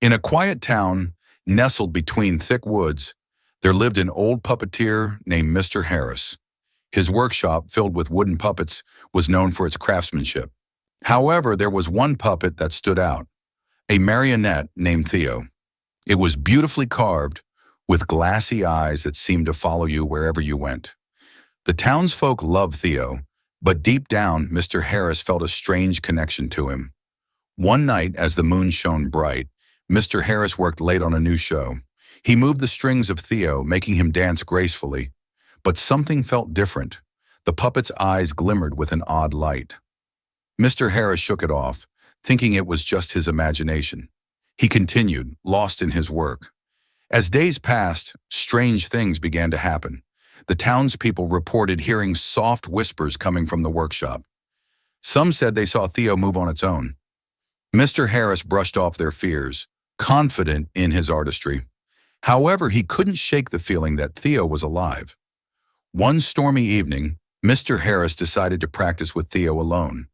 In a quiet town, nestled between thick woods, there lived an old puppeteer named Mr. Harris. His workshop, filled with wooden puppets, was known for its craftsmanship. However, there was one puppet that stood out, a marionette named Theo. It was beautifully carved, with glassy eyes that seemed to follow you wherever you went. The townsfolk loved Theo, but deep down, Mr. Harris felt a strange connection to him. One night, as the moon shone bright, Mr. Harris worked late on a new show. He moved the strings of Theo, making him dance gracefully. But something felt different. The puppet's eyes glimmered with an odd light. Mr. Harris shook it off, thinking it was just his imagination. He continued, lost in his work. As days passed, strange things began to happen. The townspeople reported hearing soft whispers coming from the workshop. Some said they saw Theo move on its own. Mr. Harris brushed off their fears, confident in his artistry. However, he couldn't shake the feeling that Theo was alive. One stormy evening, Mr. Harris decided to practice with Theo alone.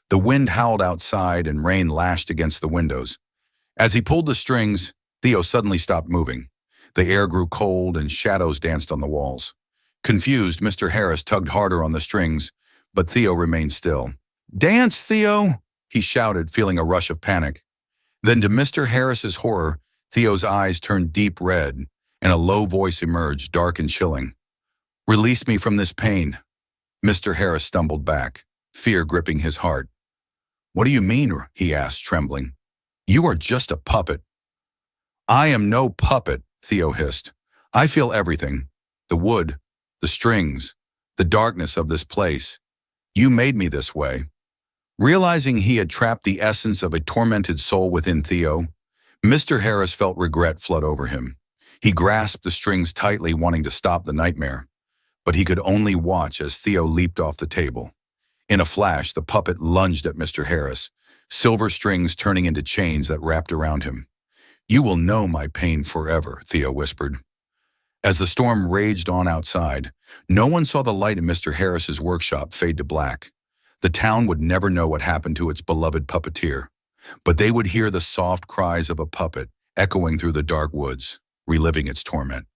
The wind howled outside and rain lashed against the windows. As he pulled the strings, Theo suddenly stopped moving. The air grew cold and shadows danced on the walls. Confused, Mr. Harris tugged harder on the strings, but Theo remained still. "Dance, Theo!" he shouted, feeling a rush of panic. Then, to Mr. Harris's horror, Theo's eyes turned deep red, and a low voice emerged, dark and chilling. "Release me from this pain." Mr. Harris stumbled back, fear gripping his heart. "What do you mean?" he asked, trembling. "You are just a puppet." "I am no puppet," Theo hissed. "I feel everything. The wood, the strings, the darkness of this place. You made me this way." Realizing he had trapped the essence of a tormented soul within Theo, Mr. Harris felt regret flood over him. He grasped the strings tightly, wanting to stop the nightmare. But he could only watch as Theo leaped off the table. In a flash, the puppet lunged at Mr. Harris, silver strings turning into chains that wrapped around him. "You will know my pain forever," Theo whispered. As the storm raged on outside, no one saw the light in Mr. Harris's workshop fade to black. The town would never know what happened to its beloved puppeteer, but they would hear the soft cries of a puppet echoing through the dark woods, reliving its torment.